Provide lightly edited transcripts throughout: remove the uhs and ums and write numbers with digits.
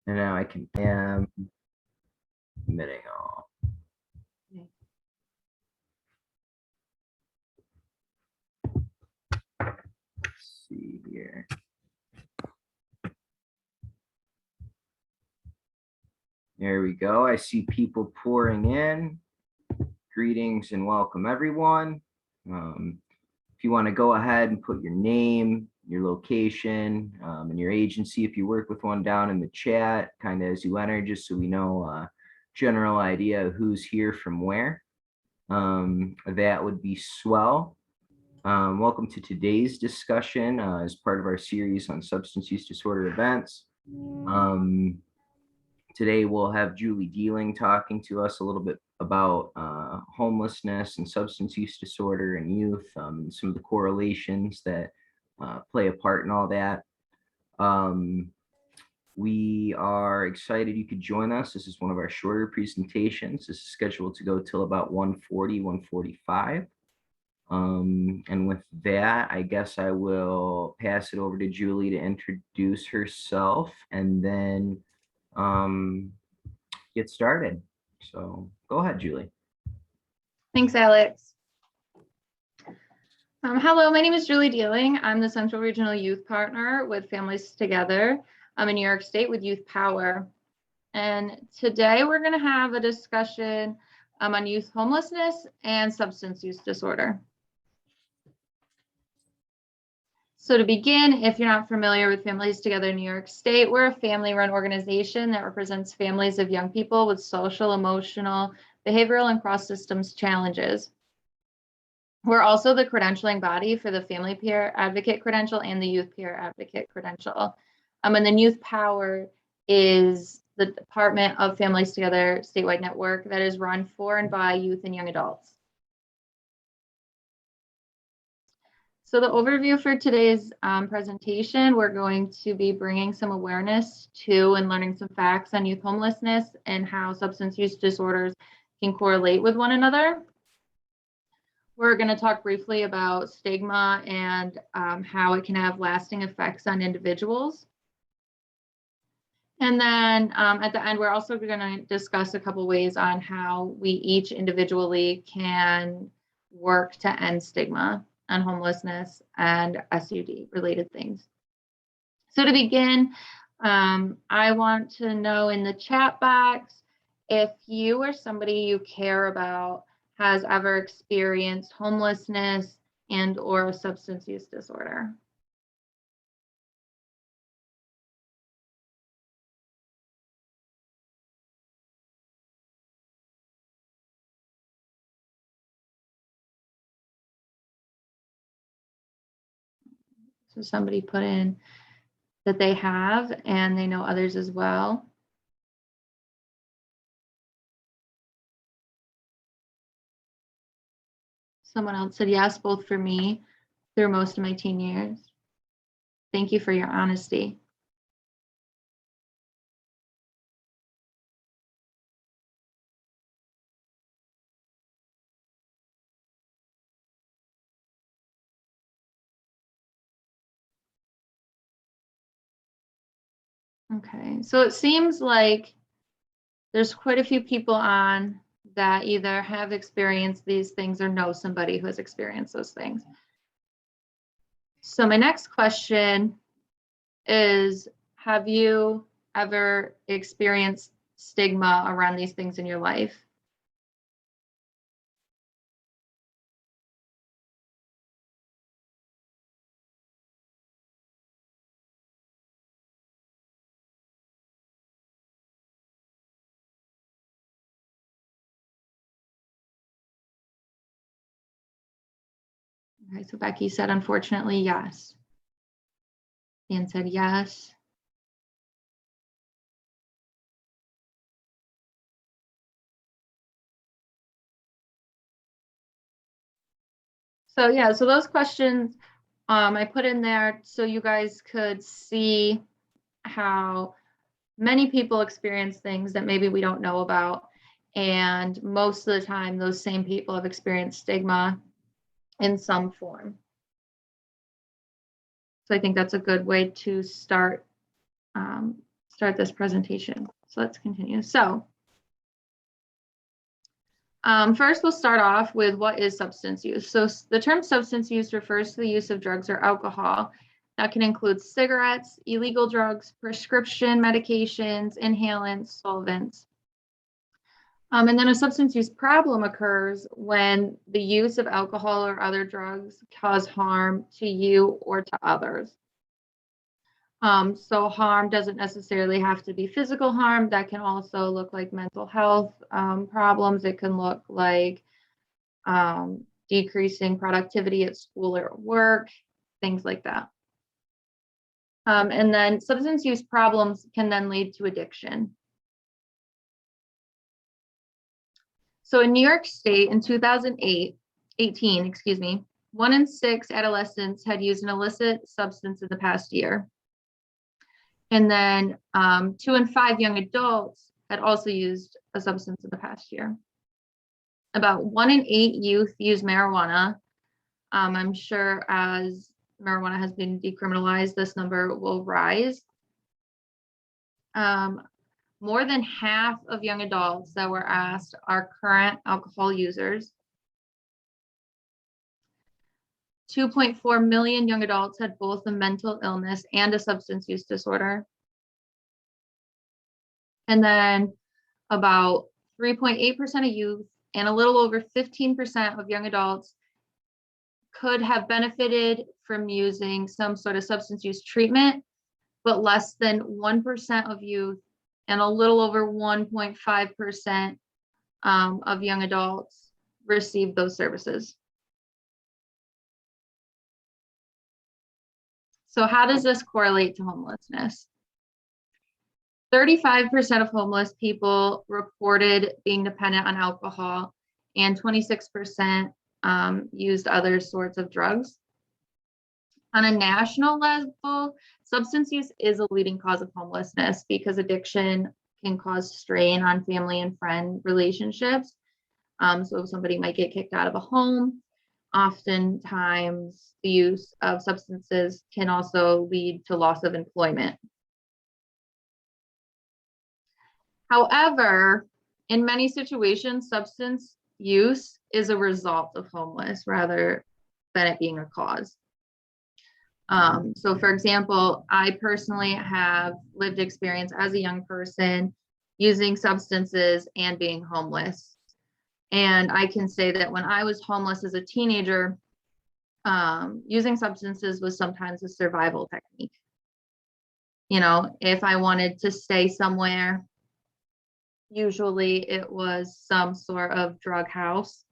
And now I can am admitting all. Let's see here. There we go. I see people pouring in. Greetings and welcome, everyone. If you want to go ahead and put your name, your location, and your agency, if you work with one, down in the chat, kind of as you enter, just so we know a general idea of who's here from where. That would be swell. Welcome to today's discussion as part of our series on substance use disorder events. Today we'll have Julie Dealing talking to us a little bit about homelessness and substance use disorder in youth, and some of the correlations that play a part in all that. We are excited you could join us. This is one of our shorter presentations. This is scheduled to go till about 1:40, 1:45. And with that, I guess I will pass it over to Julie to introduce herself and then get started. So go ahead, Julie. Thanks, Alex. Hello, my name is Julie Dealing. I'm the Central Regional Youth Partner with Families Together. I'm in New York State with Youth Power. And today we're going to have a discussion on youth homelessness and substance use disorder. So to begin, if you're not familiar with Families Together in New York State, we're a family-run organization that represents families of young people with social, emotional, behavioral, and cross-systems challenges. We're also the credentialing body for the Family Peer Advocate credential and the Youth Peer Advocate credential. And then Youth Power is the Department of Families Together statewide network that is run for and by youth and young adults. So the overview for today's presentation, we're going to be bringing some awareness to and learning some facts on youth homelessness and how substance use disorders can correlate with one another. We're going to talk briefly about stigma and how it can have lasting effects on individuals. And then at the end, we're also going to discuss a couple ways on how we each individually can work to end stigma on homelessness and SUD related things. So to begin, I want to know in the chat box if you or somebody you care about has ever experienced homelessness and or a substance use disorder. So somebody put in that they have, and they know others as well. Someone else said yes, both for me through most of my teen years. Thank you for your honesty. Okay, so it seems like there's quite a few people on that either have experienced these things or know somebody who has experienced those things. So my next question is, have you ever experienced stigma around these things in your life? Okay, so Becky said, unfortunately, yes. Dan said yes. So yeah, so those questions I put in there so you guys could see how many people experience things that maybe we don't know about. And most of the time, those same people have experienced stigma in some form. So I think that's a good way to start start this presentation. So let's continue. So first, we'll start off with what is substance use. So the term substance use refers to the use of drugs or alcohol. That can include cigarettes, illegal drugs, prescription medications, inhalants, solvents. And then a substance use problem occurs when the use of alcohol or other drugs cause harm to you or to others. So harm doesn't necessarily have to be physical harm. That can also look like mental health problems. It can look like decreasing productivity at school or work, things like that. And then substance use problems can then lead to addiction. So in New York State in 2018, 1 in 6 adolescents had used an illicit substance in the past year. And then 2 in 5 young adults had also used a substance in the past year. About 1 in 8 youth use marijuana. I'm sure as marijuana has been decriminalized, this number will rise. More than half of young adults that were asked are current alcohol users. 2.4 million young adults had both a mental illness and a substance use disorder. And then about 3.8% of youth and a little over 15% of young adults could have benefited from using some sort of substance use treatment, but less than 1% of youth and a little over 1.5% of young adults received those services. So how does this correlate to homelessness? 35% of homeless people reported being dependent on alcohol, and 26% used other sorts of drugs. On a national level, substance use is a leading cause of homelessness because addiction can cause strain on family and friend relationships. So somebody might get kicked out of a home. Oftentimes, the use of substances can also lead to loss of employment. However, in many situations, substance use is a result of homelessness rather than it being a cause. So for example, I personally have lived experience as a young person using substances and being homeless. And I can say that when I was homeless as a teenager, using substances was sometimes a survival technique. You know, if I wanted to stay somewhere, usually it was some sort of drug house.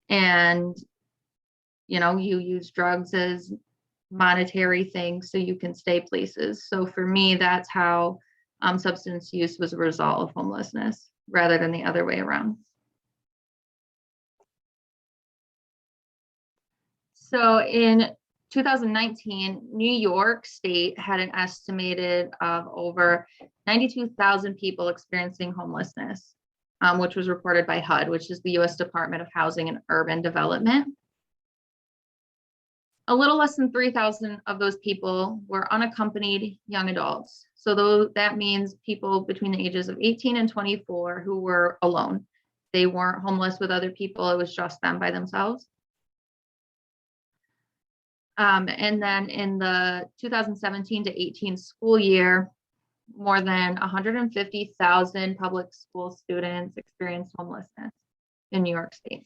And, you know, you use drugs as monetary things so you can stay places. So for me, that's how substance use was a result of homelessness rather than the other way around. So in 2019, New York State had an estimated of over 92,000 people experiencing homelessness, which was reported by HUD, which is the U.S. Department of Housing and Urban Development. A little less than 3,000 of those people were unaccompanied young adults. So that means people between the ages of 18 and 24 who were alone. They weren't homeless with other people. It was just them by themselves. And then in the 2017 to 18 school year, more than 150,000 public school students experienced homelessness in New York State.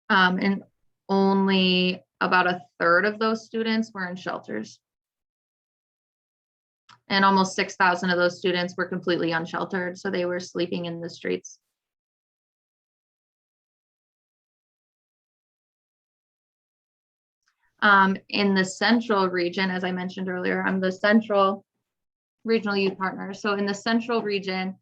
And only about a third of those students were in shelters. And almost 6,000 of those students were completely unsheltered, so they were sleeping in the streets. In the central region, as I mentioned earlier, I'm the central regional youth partner. So in the central region,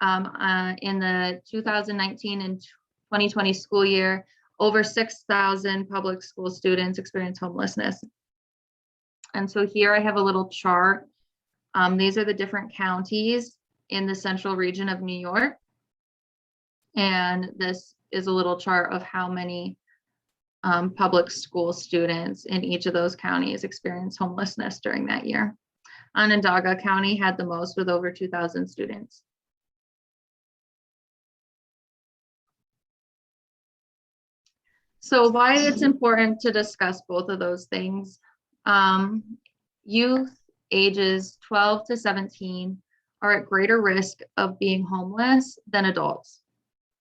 in the 2019 and 2020 school year, over 6,000 public school students experienced homelessness. And so here I have a little chart. These are the different counties in the central region of New York. And this is a little chart of how many public school students in each of those counties experienced homelessness during that year. Onondaga County had the most with over 2,000 students. So why it's important to discuss both of those things. Youth ages 12 to 17 are at greater risk of being homeless than adults.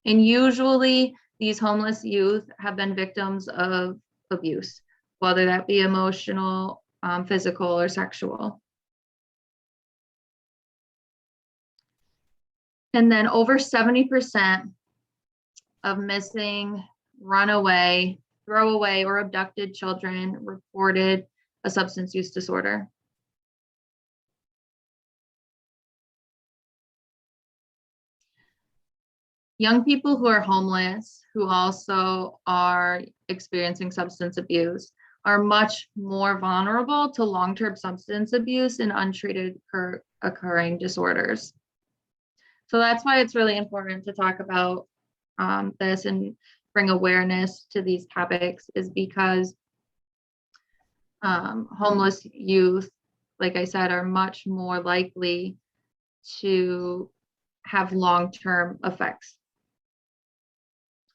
And usually these homeless youth have been victims of abuse, whether that be emotional, physical, or sexual. And then over 70% of missing, runaway, throwaway, or abducted children reported a substance use disorder. Young people who are homeless, who also are experiencing substance abuse, are much more vulnerable to long-term substance abuse and untreated occurring disorders. So that's why it's really important to talk about this and bring awareness to these topics, is because homeless youth, like I said, are much more likely to have long-term effects.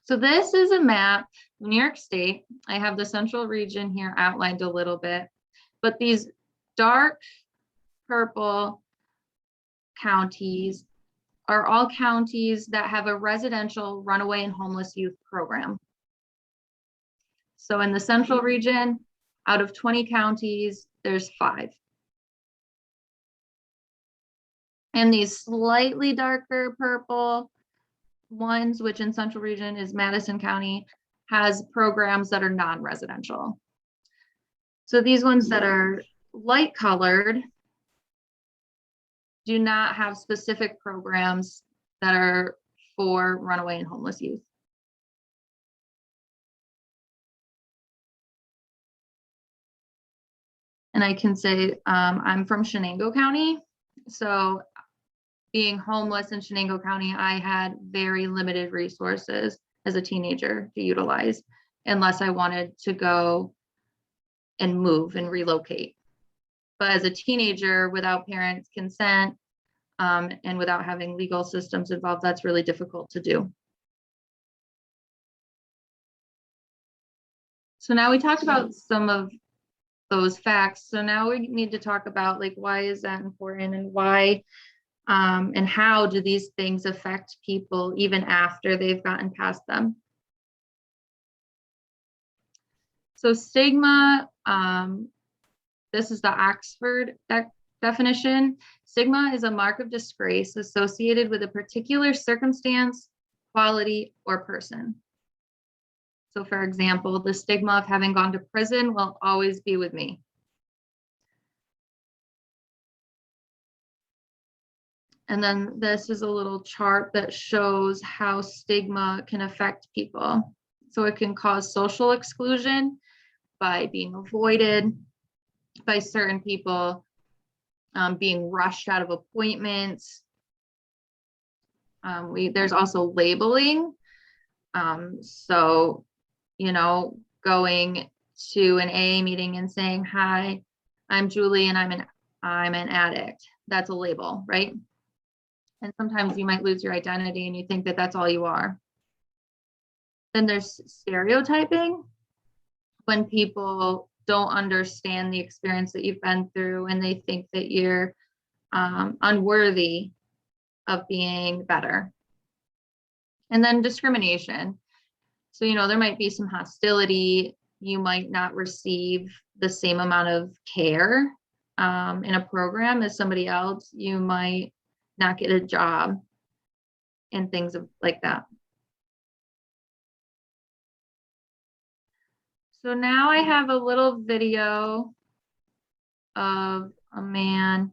So this is a map of New York State. I have the central region here outlined a little bit, but these dark purple counties are all counties that have a residential runaway and homeless youth program. So in the central region, out of 20 counties, there's 5. And these slightly darker purple ones, which in central region is Madison County, has programs that are non-residential. So these ones that are light colored do not have specific programs that are for runaway and homeless youth. And I can say I'm from Shenango County. So being homeless in Shenango County, I had very limited resources as a teenager to utilize, unless I wanted to go and move and relocate. But as a teenager, without parents' consent and without having legal systems involved, that's really difficult to do. So now we talked about some of those facts. So now we need to talk about, like, why is that important, and why and how do these things affect people even after they've gotten past them? So stigma, this is the Oxford definition. Stigma is a mark of disgrace associated with a particular circumstance, quality, or person. So for example, the stigma of having gone to prison will always be with me. And then this is a little chart that shows how stigma can affect people. So it can cause social exclusion by being avoided by certain people, being rushed out of appointments. There's also labeling. So, you know, going to an AA meeting and saying, "Hi, I'm Julie and I'm an addict." That's a label, right? And sometimes you might lose your identity and you think that that's all you are. Then there's stereotyping, when people don't understand the experience that you've been through and they think that you're unworthy of being better. And then discrimination. So, you know, there might be some hostility. You might not receive the same amount of care in a program as somebody else. You might not get a job and things like that. So now I have a little video of a man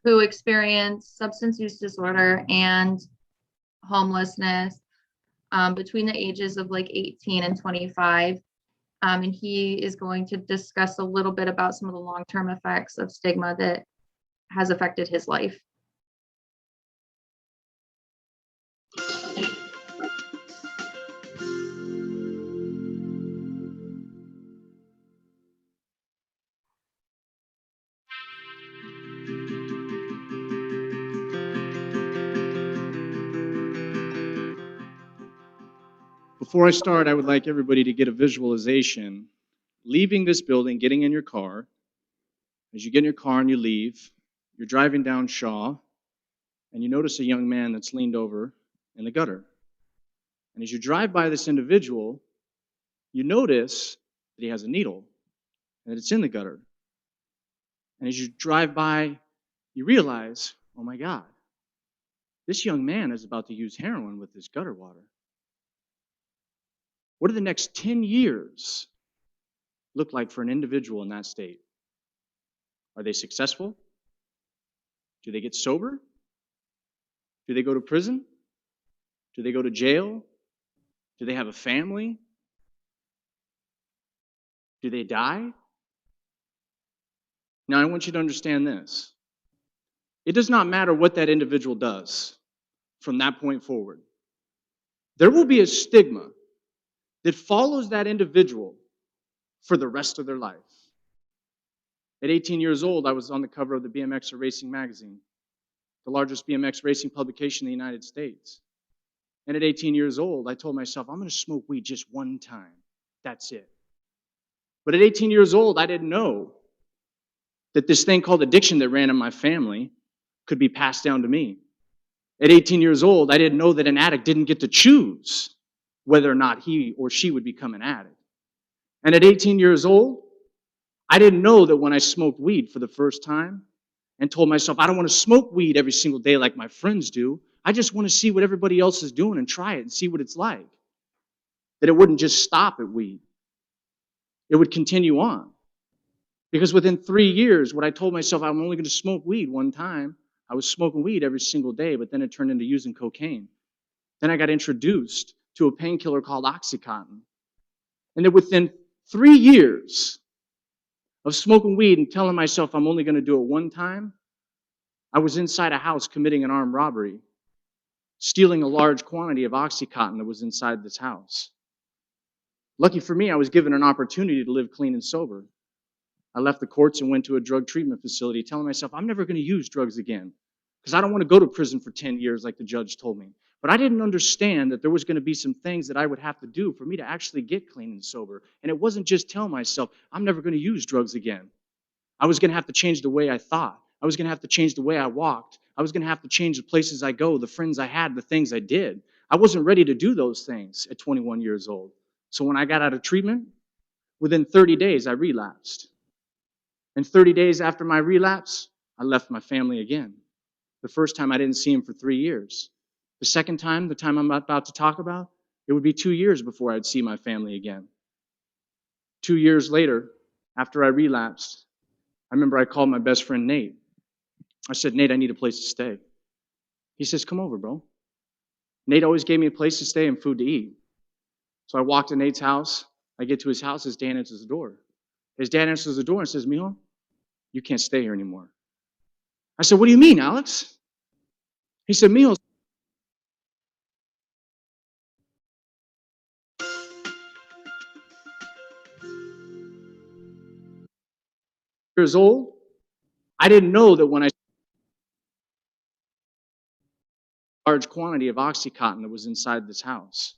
who experienced substance use disorder and homelessness between the ages of like 18 and 25. And he is going to discuss a little bit about some of the long-term effects of stigma that has affected his life. Before I start, I would like everybody to get a visualization. Leaving this building, getting in your car. As you get in your car and you leave, you're driving down Shaw, and you notice a young man that's leaned over in the gutter. And as you drive by this individual, you notice that he has a needle, and that it's in the gutter. And as you drive by, you realize, oh my God, this young man is about to use heroin with this gutter water. What do the next 10 years look like for an individual in that state? Are they successful? Do they get sober? Do they go to prison? Do they go to jail? Do they have a family? Do they die? Now, I want you to understand this. It does not matter what that individual does from that point forward. There will be a stigma that follows that individual for the rest of their life. At 18 years old, I was on the cover of the BMX Racing magazine, the largest BMX racing publication in the United States. And at 18 years old, I told myself, I'm going to smoke weed just one time. That's it. But at 18 years old, I didn't know that this thing called addiction that ran in my family could be passed down to me. At 18 years old, I didn't know that an addict didn't get to choose whether or not he or she would become an addict. And at 18 years old, I didn't know that when I smoked weed for the first time and told myself, I don't want to smoke weed every single day like my friends do. I just want to see what everybody else is doing and try it and see what it's like. That it wouldn't just stop at weed. It would continue on. Because within 3 years, what I told myself, I'm only going to smoke weed one time, I was smoking weed every single day, but then it turned into using cocaine. Then I got introduced to a painkiller called Oxycontin. And then within 3 years of smoking weed and telling myself I'm only going to do it one time, I was inside a house committing an armed robbery, stealing a large quantity of Oxycontin that was inside this house. Lucky for me, I was given an opportunity to live clean and sober. I left the courts and went to a drug treatment facility telling myself I'm never going to use drugs again because I don't want to go to prison for 10 years like the judge told me. But I didn't understand that there was going to be some things that I would have to do for me to actually get clean and sober. And it wasn't just tell myself I'm never going to use drugs again. I was going to have to change the way I thought. I was going to have to change the way I walked. I was going to have to change the places I go, the friends I had, the things I did. I wasn't ready to do those things at 21 years old. So when I got out of treatment, within 30 days, I relapsed. And 30 days after my relapse, I left my family again. The first time I didn't see him for 3 years. The second time, the time I'm about to talk about, it would be 2 years before I'd see my family again. 2 years later, after I relapsed, I remember I called my best friend Nate. I said, Nate, I need a place to stay. He says, come over, bro. Nate always gave me a place to stay and food to eat. So I walked to Nate's house. I get to his house. His dad answers the door. His dad answers the door and says, Mijo, you can't stay here anymore. I said, what do you mean, Alex? He said, Mijo, years old, I didn't know that when I a large quantity of Oxycontin that was inside this house.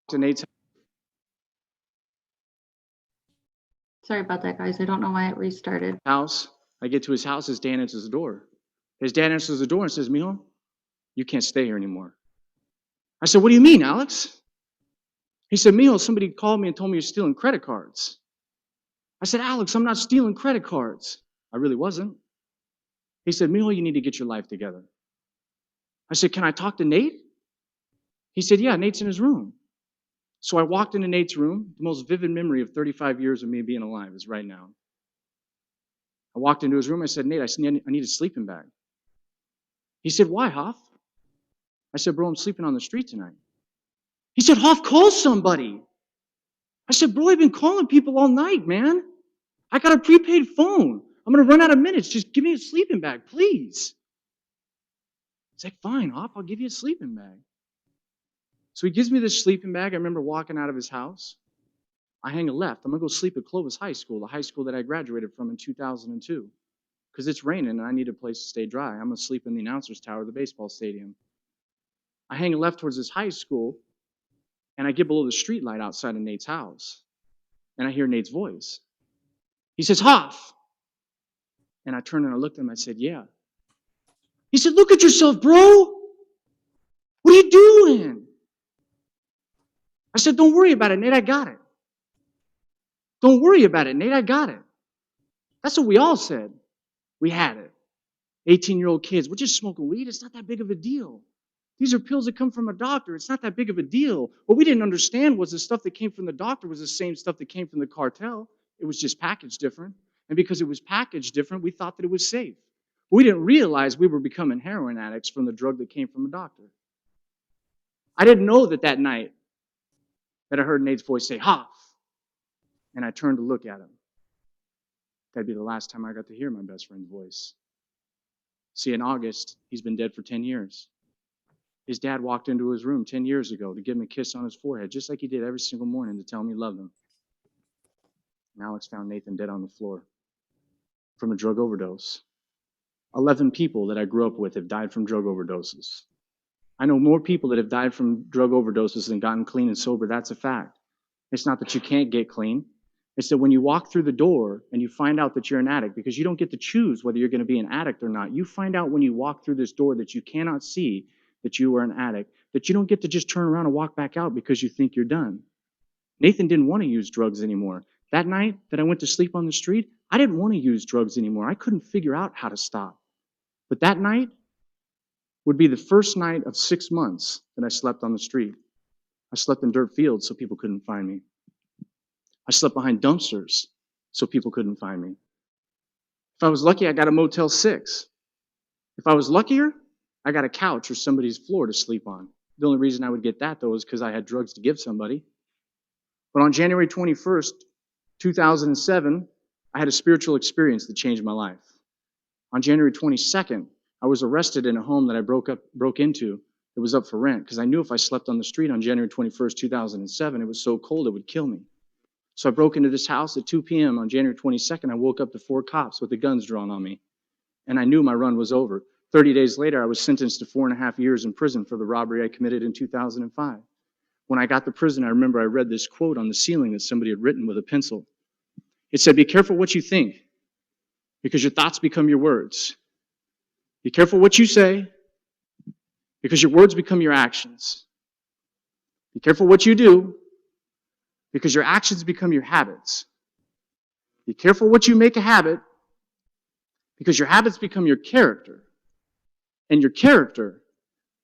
To Nate's Sorry about that, guys. I don't know why it restarted. house. I get to his house. His dad answers the door. His dad answers the door and says, Mijo, you can't stay here anymore. I said, what do you mean, Alex? He said, Mijo, somebody called me and told me you're stealing credit cards. I said, Alex, I'm not stealing credit cards. I really wasn't. He said, Mijo, you need to get your life together. I said, can I talk to Nate? He said, yeah, Nate's in his room. So I walked into Nate's room. The most vivid memory of 35 years of me being alive is right now. I walked into his room. I said, Nate, I need a sleeping bag. He said, why, Hoff? I said, bro, I'm sleeping on the street tonight. He said, Hoff, call somebody. I said, bro, I've been calling people all night, man. I got a prepaid phone. I'm going to run out of minutes. Just give me a sleeping bag, please. He's like, fine, Hop, I'll give you a sleeping bag. So he gives me this sleeping bag. I remember walking out of his house. I hang a left. I'm going to go sleep at Clovis High School, the high school that I graduated from in 2002. Because it's raining and I need a place to stay dry. I'm going to sleep in the announcer's tower of the baseball stadium. I hang a left towards this high school, and I get below the street light outside of Nate's house. And I hear Nate's voice. He says, Hoff. And I turned and I looked at him. I said, yeah. He said, look at yourself, bro. What are you doing? I said, don't worry about it, Nate. I got it. Don't worry about it, Nate. I got it. That's what we all said. We had it. 18-year-old kids, we're just smoking weed. It's not that big of a deal. These are pills that come from a doctor. It's not that big of a deal. What we didn't understand was the stuff that came from the doctor was the same stuff that came from the cartel. It was just packaged different. And because it was packaged different, we thought that it was safe. We didn't realize we were becoming heroin addicts from the drug that came from a doctor. I didn't know that night that I heard Nate's voice say, Hoff. And I turned to look at him. That'd be the last time I got to hear my best friend's voice. See, in August, he's been dead for 10 years. His dad walked into his room 10 years ago to give him a kiss on his forehead, just like he did every single morning to tell him he loved him. And Alex found Nathan dead on the floor from a drug overdose. 11 people that I grew up with have died from drug overdoses. I know more people that have died from drug overdoses than gotten clean and sober. That's a fact. It's not that you can't get clean. It's that when you walk through the door and you find out that you're an addict, because you don't get to choose whether you're going to be an addict or not. You find out when you walk through this door that you cannot see that you are an addict, that you don't get to just turn around and walk back out because you think you're done. Nathan didn't want to use drugs anymore. That night that I went to sleep on the street, I didn't want to use drugs anymore. I couldn't figure out how to stop. But that night would be the first night of 6 months that I slept on the street. I slept in dirt fields so people couldn't find me. I slept behind dumpsters so people couldn't find me. If I was lucky, I got a Motel 6. If I was luckier, I got a couch or somebody's floor to sleep on. The only reason I would get that, though, is because I had drugs to give somebody. But on January 21st, 2007, I had a spiritual experience that changed my life. On January 22nd, I was arrested in a home that I broke into that was up for rent because I knew if I slept on the street on January 21st, 2007, it was so cold it would kill me. So I broke into this house at 2 p.m. on January 22nd. I woke up to 4 cops with the guns drawn on me. And I knew my run was over. 30 days later, I was sentenced to 4.5 years in prison for the robbery I committed in 2005. When I got to prison, I remember I read this quote on the ceiling that somebody had written with a pencil. It said, be careful what you think, because your thoughts become your words. Be careful what you say, because your words become your actions. Be careful what you do, because your actions become your habits. Be careful what you make a habit, because your habits become your character, and your character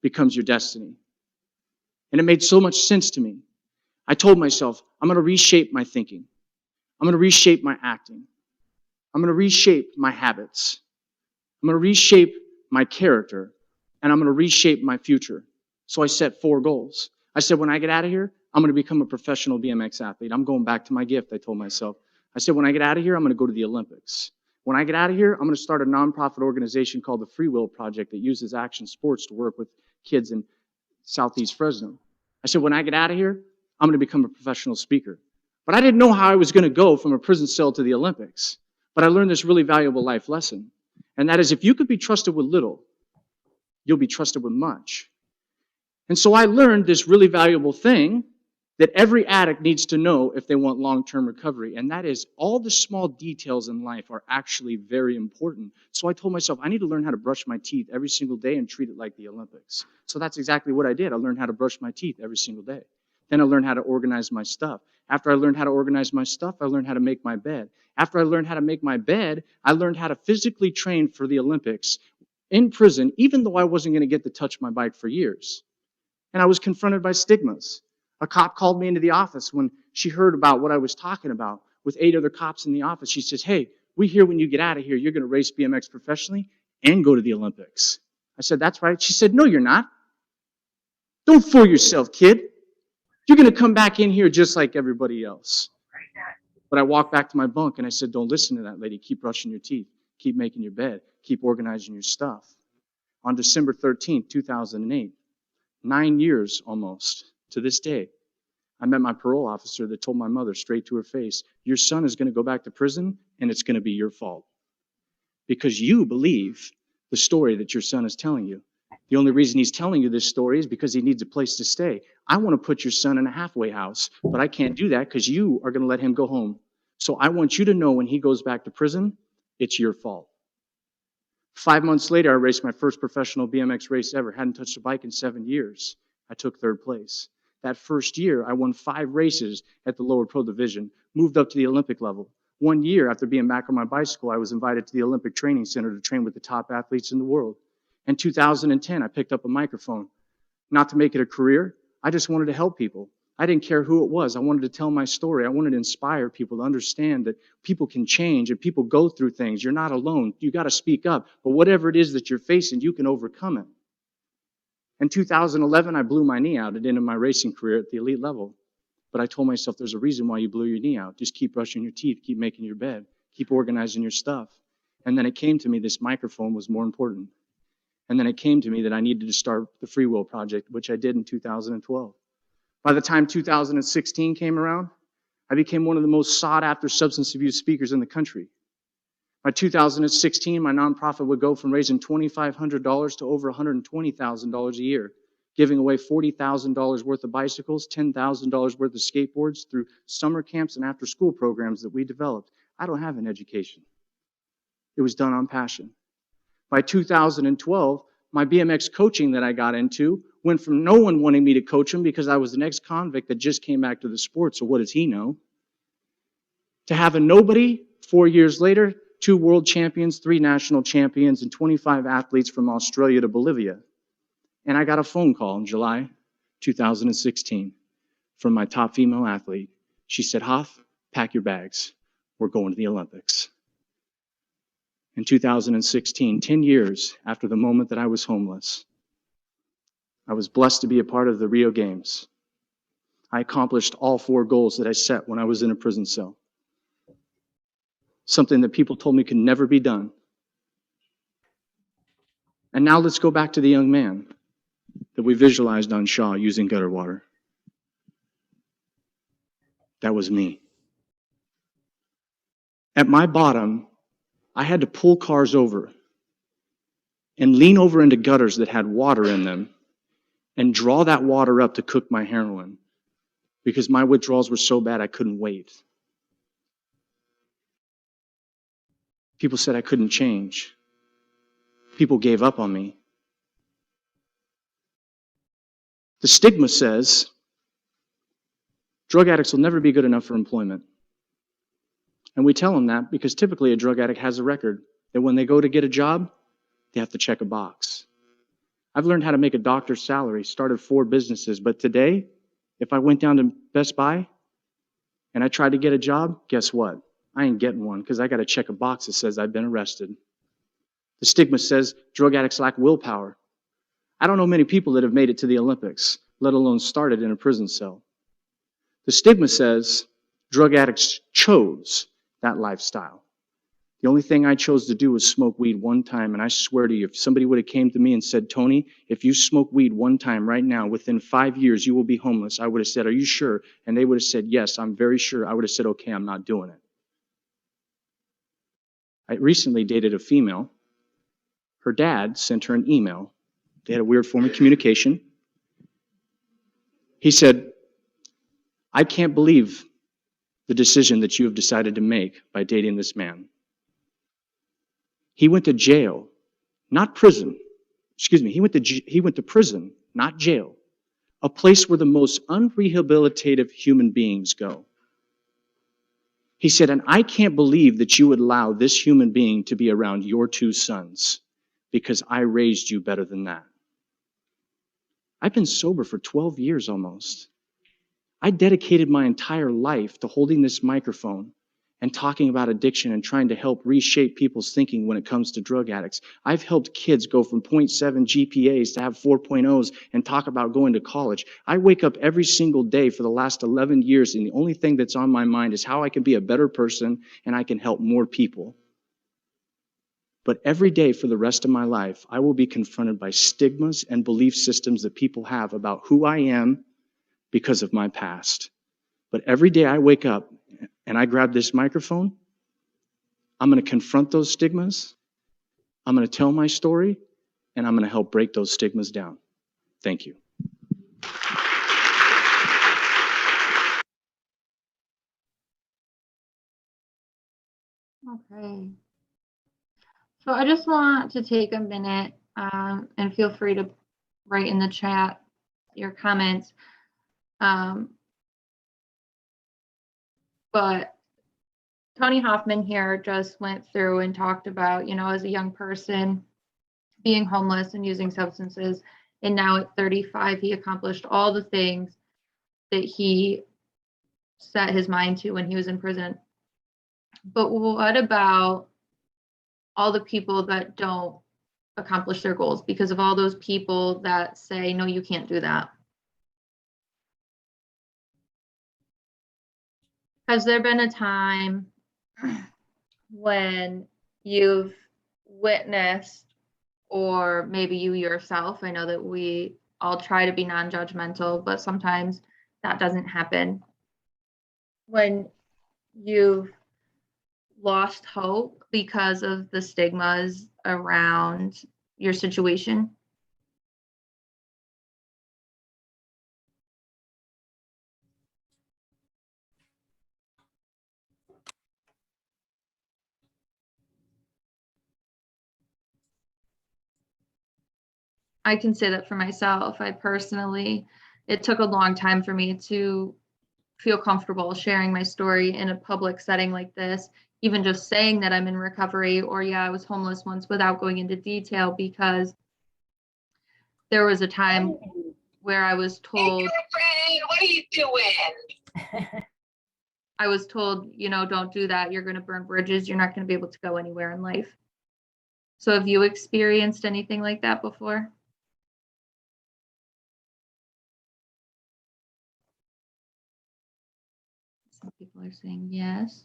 becomes your destiny. And it made so much sense to me. I told myself, I'm going to reshape my thinking. I'm going to reshape my acting. I'm going to reshape my habits. I'm going to reshape my character, and I'm going to reshape my future. So I set 4 goals. I said, when I get out of here, I'm going to become a professional BMX athlete. I'm going back to my gift, I told myself. I said, when I get out of here, I'm going to go to the Olympics. When I get out of here, I'm going to start a nonprofit organization called the Free Will Project that uses action sports to work with kids in Southeast Fresno. I said, when I get out of here, I'm going to become a professional speaker. But I didn't know how I was going to go from a prison cell to the Olympics. But I learned this really valuable life lesson. And that is, if you could be trusted with little, you'll be trusted with much. And so I learned this really valuable thing that every addict needs to know if they want long-term recovery. And that is, all the small details in life are actually very important. So I told myself, I need to learn how to brush my teeth every single day and treat it like the Olympics. So that's exactly what I did. I learned how to brush my teeth every single day. Then I learned how to organize my stuff. After I learned how to organize my stuff, I learned how to make my bed. After I learned how to make my bed, I learned how to physically train for the Olympics in prison, even though I wasn't going to get to touch my bike for years. And I was confronted by stigmas. A cop called me into the office when she heard about what I was talking about with 8 other cops in the office. She says, hey, we hear when you get out of here, you're going to race BMX professionally and go to the Olympics. I said, that's right. She said, no, you're not. Don't fool yourself, kid. You're going to come back in here just like everybody else. But I walked back to my bunk and I said, don't listen to that lady. Keep brushing your teeth. keep making your bed, keep organizing your stuff. On December 13th, 2008, 9 years almost to this day, I met my parole officer that told my mother straight to her face, your son is going to go back to prison and it's going to be your fault. Because you believe the story that your son is telling you. The only reason he's telling you this story is because he needs a place to stay. I want to put your son in a halfway house, but I can't do that because you are going to let him go home. So I want you to know when he goes back to prison, it's your fault. 5 months later, I raced my first professional BMX race ever. Hadn't touched a bike in 7 years. I took third place. That first year, I won 5 races at the lower pro division, moved up to the Olympic level. 1 year after being back on my bicycle, I was invited to the Olympic Training Center to train with the top athletes in the world. In 2010, I picked up a microphone. Not to make it a career, I just wanted to help people. I didn't care who it was. I wanted to tell my story. I wanted to inspire people to understand that people can change and people go through things. You're not alone. You got to speak up. But whatever it is that you're facing, you can overcome it. In 2011, I blew my knee out at the end of my racing career at the elite level. But I told myself, there's a reason why you blew your knee out. Just keep brushing your teeth, keep making your bed, keep organizing your stuff. And then it came to me this microphone was more important. And then it came to me that I needed to start the Free Will Project, which I did in 2012. By the time 2016 came around, I became one of the most sought-after substance abuse speakers in the country. By 2016, my nonprofit would go from raising $2,500 to over $120,000 a year, giving away $40,000 worth of bicycles, $10,000 worth of skateboards through summer camps and after-school programs that we developed. I don't have an education. It was done on passion. By 2012, my BMX coaching that I got into went from no one wanting me to coach him because I was an ex-convict that just came back to the sport, so what does he know? To having nobody, 4 years later, 2 world champions, 3 national champions, and 25 athletes from Australia to Bolivia. And I got a phone call in July 2016 from my top female athlete. She said, Hoff, pack your bags. We're going to the Olympics. In 2016, 10 years after the moment that I was homeless, I was blessed to be a part of the Rio Games. I accomplished all 4 goals that I set when I was in a prison cell. Something that people told me could never be done. And now let's go back to the young man that we visualized on Shaw using gutter water. That was me. At my bottom, I had to pull cars over and lean over into gutters that had water in them and draw that water up to cook my heroin because my withdrawals were so bad I couldn't wait. People said I couldn't change. People gave up on me. The stigma says drug addicts will never be good enough for employment. And we tell them that because typically a drug addict has a record that when they go to get a job, they have to check a box. I've learned how to make a doctor's salary, started 4 businesses, but today, if I went down to Best Buy and I tried to get a job, guess what? I ain't getting one because I got to check a box that says I've been arrested. The stigma says drug addicts lack willpower. I don't know many people that have made it to the Olympics, let alone started in a prison cell. The stigma says drug addicts chose that lifestyle. The only thing I chose to do was smoke weed one time, and I swear to you, if somebody would have came to me and said, Tony, if you smoke weed one time right now, within 5 years you will be homeless, I would have said, are you sure? And they would have said, yes, I'm very sure. I would have said, okay, I'm not doing it. I recently dated a female. Her dad sent her an email. They had a weird form of communication. He said, I can't believe the decision that you have decided to make by dating this man. He went to jail, not prison. Excuse me, he went to prison, not jail. A place where the most unrehabilitative human beings go. He said, and I can't believe that you would allow this human being to be around your 2 sons because I raised you better than that. I've been sober for 12 years almost. I dedicated my entire life to holding this microphone and talking about addiction and trying to help reshape people's thinking when it comes to drug addicts. I've helped kids go from 0.7 GPAs to have 4.0s and talk about going to college. I wake up every single day for the last 11 years, and the only thing that's on my mind is how I can be a better person and I can help more people. But every day for the rest of my life, I will be confronted by stigmas and belief systems that people have about who I am because of my past. But every day I wake up and I grab this microphone, I'm going to confront those stigmas, I'm going to tell my story, and I'm going to help break those stigmas down. Thank you. Okay. So I just want to take a minute and feel free to write in the chat your comments. But Tony Hoffman here just went through and talked about, as a young person being homeless and using substances. And now at 35, he accomplished all the things that he set his mind to when he was in prison. But what about all the people that don't accomplish their goals because of all those people that say, no, you can't do that? Has there been a time when you've witnessed, or maybe you yourself, I know that we all try to be non-judgmental, but sometimes that doesn't happen, when you've lost hope because of the stigmas around your situation? I can say that for myself. It took a long time for me to feel comfortable sharing my story in a public setting like this, even just saying that I'm in recovery, or I was homeless once, without going into detail, because there was a time where I was told, hey, girlfriend, what are you doing? I was told, don't do that. You're going to burn bridges. You're not going to be able to go anywhere in life. So have you experienced anything like that before? Some people are saying yes.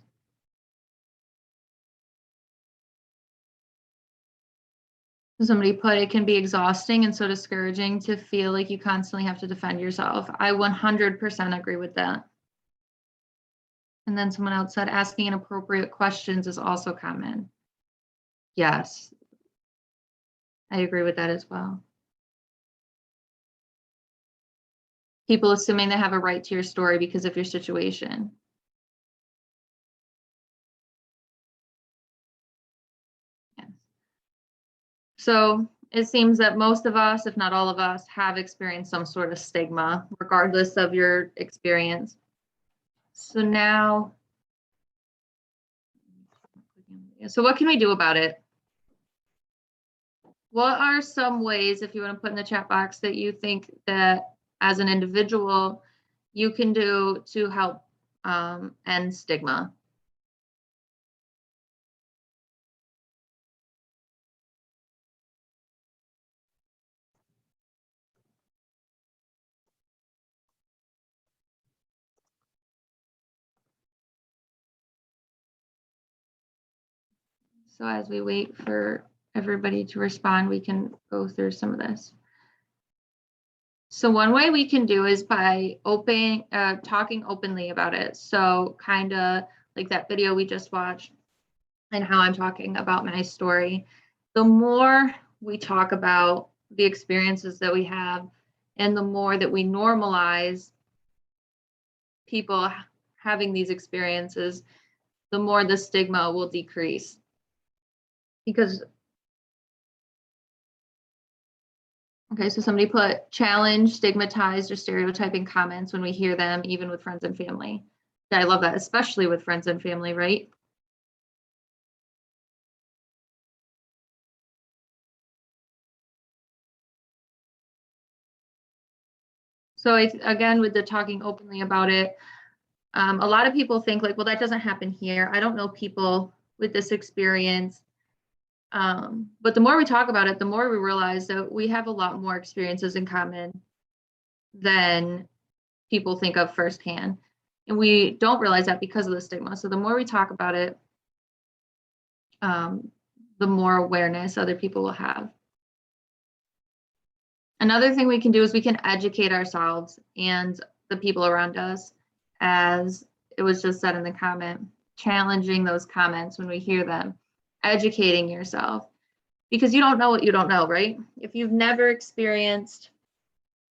Somebody put, it can be exhausting and so discouraging to feel like you constantly have to defend yourself. I 100% agree with that. And then someone else said, asking inappropriate questions is also common. Yes, I agree with that as well. People assuming they have a right to your story because of your situation. Yes. So it seems that most of us, if not all of us, have experienced some sort of stigma, regardless of your experience. So now, so what can we do about it? What are some ways, if you want to put in the chat box, that you think that as an individual you can do to help end stigma? So as we wait for everybody to respond, we can go through some of this. So one way we can do is by talking openly about it. So kind of like that video we just watched and how I'm talking about my story. The more we talk about the experiences that we have, and the more that we normalize people having these experiences, the more the stigma will decrease. Because, okay, so somebody put challenge, stigmatized, or stereotyping comments when we hear them, even with friends and family. I love that, especially with friends and family, right? So again, with the talking openly about it, a lot of people think like, well, that doesn't happen here. I don't know people with this experience. But the more we talk about it, the more we realize that we have a lot more experiences in common than people think of firsthand. And we don't realize that because of the stigma. So the more we talk about it, the more awareness other people will have. Another thing we can do is we can educate ourselves and the people around us, as it was just said in the comment, challenging those comments when we hear them, educating yourself, because you don't know what you don't know, right? If you've never experienced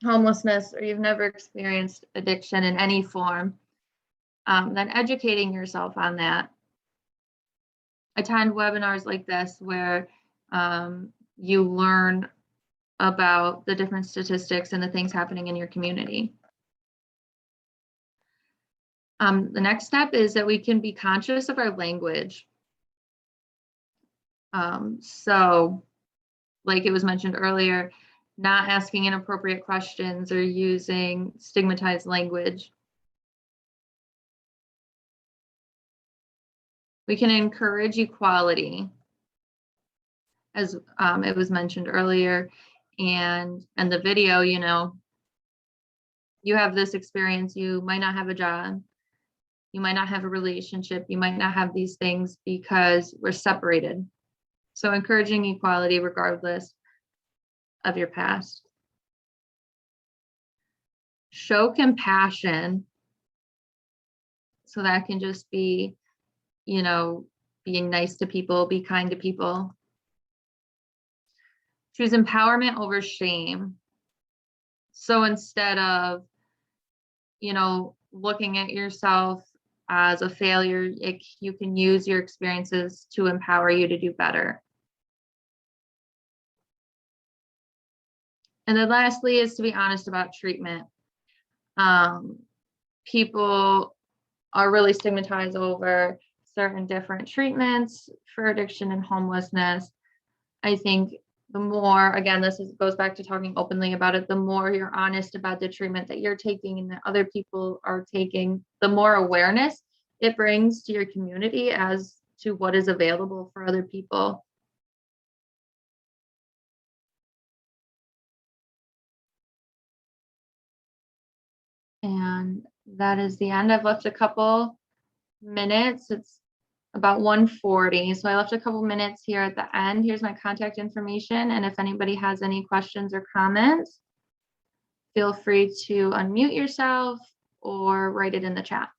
homelessness or you've never experienced addiction in any form, then educating yourself on that. Attend webinars like this where you learn about the different statistics and the things happening in your community. The next step is that we can be conscious of our language. So, like it was mentioned earlier, not asking inappropriate questions or using stigmatized language. We can encourage equality, as it was mentioned earlier, and the video, you know, you have this experience, you might not have a job, you might not have a relationship, you might not have these things because we're separated. So encouraging equality regardless of your past. Show compassion. So that can just be, you know, being nice to people, be kind to people. Choose empowerment over shame. So instead of, you know, looking at yourself as a failure, you can use your experiences to empower you to do better. And then lastly is to be honest about treatment. People are really stigmatized over certain different treatments for addiction and homelessness. I think the more, again, goes back to talking openly about it, the more you're honest about the treatment that you're taking and that other people are taking, the more awareness it brings to your community as to what is available for other people. And that is the end. I've left a couple minutes. It's about 1:40. So I left a couple minutes here at the end. Here's my contact information. And if anybody has any questions or comments, feel free to unmute yourself or write it in the chat.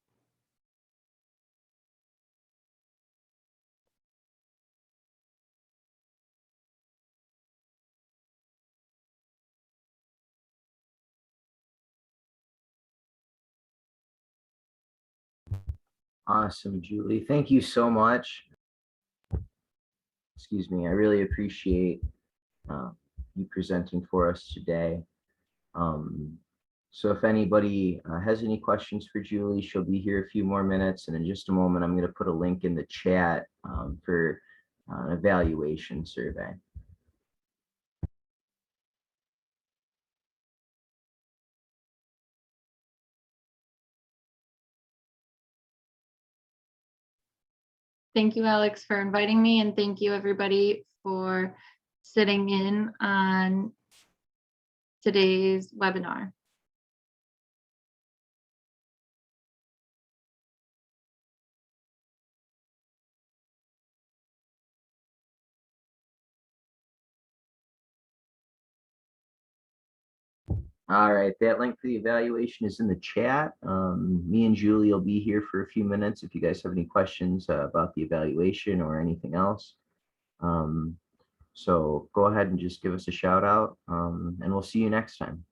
Awesome, Julie. Thank you so much. Excuse me. I really appreciate you presenting for us today. So if anybody has any questions for Julie, she'll be here a few more minutes. And in just a moment, I'm going to put a link in the chat for an evaluation survey. Thank you, Alex, for inviting me, and thank you, everybody, for sitting in on today's webinar. All right, that link for the evaluation is in the chat. Me and Julie will be here for a few minutes if you guys have any questions about the evaluation or anything else. So go ahead and just give us a shout out, and we'll see you next time.